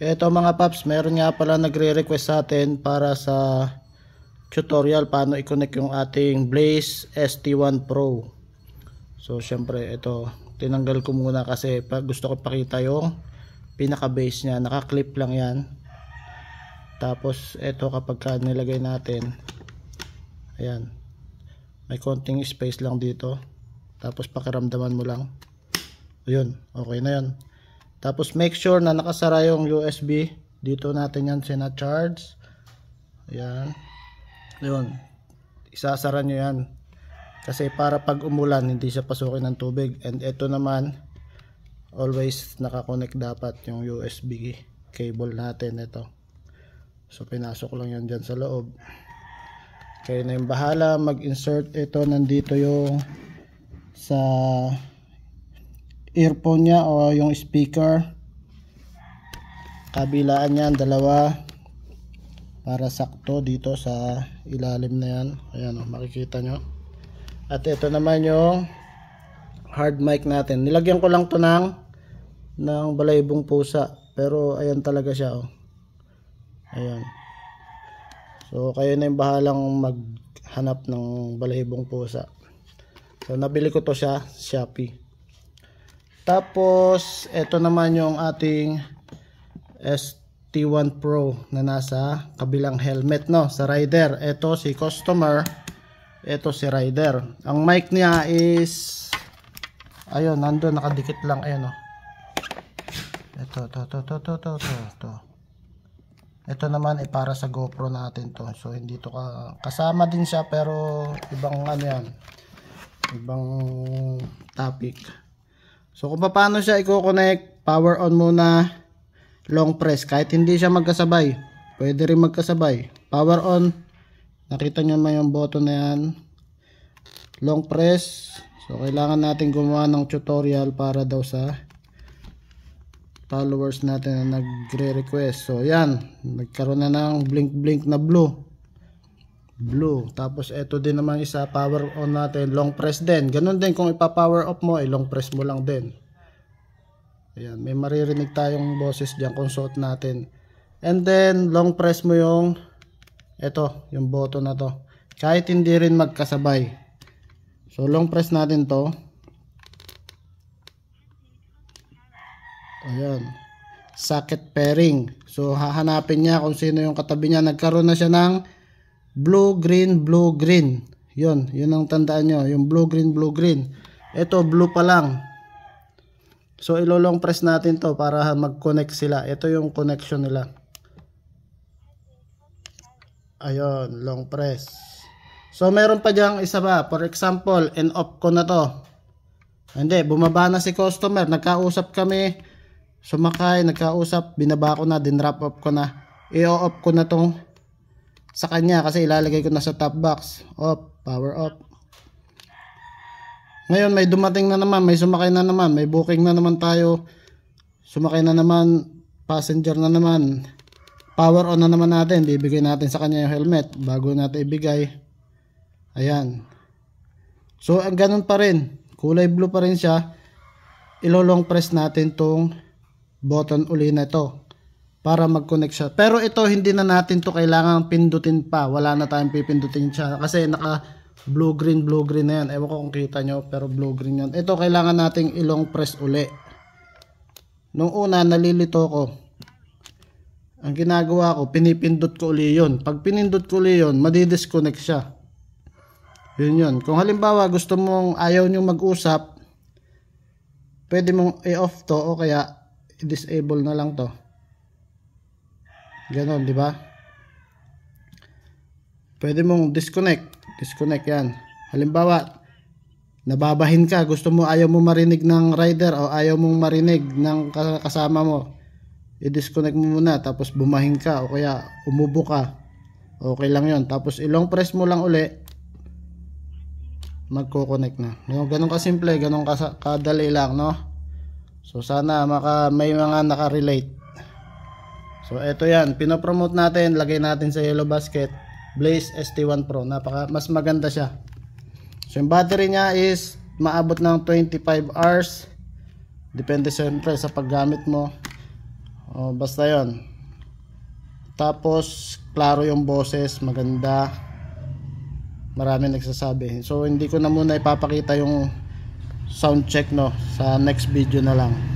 Ito mga paps, meron nga pala nagre-request sa atin para sa tutorial paano i-connect yung ating Blaze ST1 Pro. So syempre ito, tinanggal ko muna kasi gusto ko pakita yung pinaka base nya, naka-clip lang yan. Tapos ito kapag nilagay natin, ayan, may konting space lang dito. Tapos pakiramdaman mo lang, ayun, okay na yan. Tapos make sure na nakasara yung USB. Dito natin yan sina-charge. Ayan. Yun. Isasara nyo yan. Kasi para pag umulan, hindi siya pasukin ng tubig. And ito naman, always nakakonect dapat yung USB cable natin. Ito. So pinasok lang yan dyan sa loob. Kayo na yung bahala mag-insert ito. Nandito yung sa earphone nya o yung speaker, kabilaan yan dalawa para sakto dito sa ilalim na yan. Ayan o, makikita nyo. At ito naman yung hard mic natin. Nilagyan ko lang to ng balaybong pusa, pero ayan talaga siya o. Ayan. So kayo na yung bahalang maghanap ng balaybong pusa. So nabili ko to sa Shopee. Tapos ito naman yung ating ST1 Pro na nasa kabilang helmet, no, sa rider. Ito si customer, ito si rider. Ang mic niya is ayun, nandoon nakadikit lang, ayun oh. Ito. Ito naman ay para sa GoPro natin to. So hindi to kasama din siya, pero ibang ano yan, ibang topic. So kung paano siya i-connect, power on muna, long press, kahit hindi siya magkasabay, pwede rin magkasabay. Power on, nakita nyo naman yung button na yan, long press. So kailangan natin gumawa ng tutorial para daw sa followers natin na nagre-request. So yan, nagkaroon na ng blink na blue. Tapos ito din naman isa, power on natin, long press din. Ganun din kung ipa-power off mo, long press mo lang din. Ayan, may maririnig tayong boses diyan kung suot natin. And then long press mo yung ito, yung button na to, kahit hindi rin magkasabay. So long press natin to. Ayan, socket pairing. So hahanapin niya kung sino yung katabi niya. Nagkaroon na siya ng blue green. Yun ang tandaan nyo, yung blue green. Ito blue pa lang. So ilolong press natin to para mag-connect sila. Ito yung connection nila. Ayun, long press. So meron pa diyang isa ba, for example, in-off ko na to. Hindi, bumaba na si customer, nagkausap kami, sumakay, nagkausap, binaba ko na, din-wrap up ko na. I-off ko na tong sa kanya kasi ilalagay ko na sa top box. Off, power off. Ngayon may dumating na naman, may sumakay na naman, may booking na naman tayo, sumakay na naman, passenger na naman, power on na naman natin. Bibigay natin sa kanya yung helmet bago natin ibigay. Ayan. So ang ganun pa rin, kulay blue pa rin siya. Ilolong press natin tong button uli na ito para mag-connect siya. Pero ito hindi na natin to kailangan pindutin pa. Wala na tayong pipindutin siya kasi naka blue green na yan. Ewan ko kung kita nyo, pero blue green yan. Ito kailangan nating ilong press uli. Nung una nalilito ko, ang ginagawa ko, pinipindot ko uli yun. Pag pinindot ko uli yun, madidisconnect siya. Yun. Kung halimbawa gusto mong ayaw nyo mag-usap, pwede mong i-off to o kaya i-disable na lang to. Ganon, di ba? Pwede mong disconnect yan. Halimbawa, nababahin ka, gusto mo, ayaw mo marinig ng rider o ayaw mong marinig ng kasama mo, i-disconnect mo muna, tapos bumahin ka o kaya umubo ka. Okay lang yon. Tapos ilong press mo lang uli, magko-connect na. Ganun kasimple, ganun kadali lang, no? So sana may mga nakarelate. So eto yan, pinopromote natin, lagay natin sa yellow basket, Blaze ST1 Pro. Mas maganda siya. So yung battery niya is maabot ng 25 hours. Depende siyempre sa paggamit mo. Basta yon. Tapos klaro yung boses, maganda. Marami nagsasabi. So hindi ko na muna ipapakita yung sound check, no, sa next video na lang.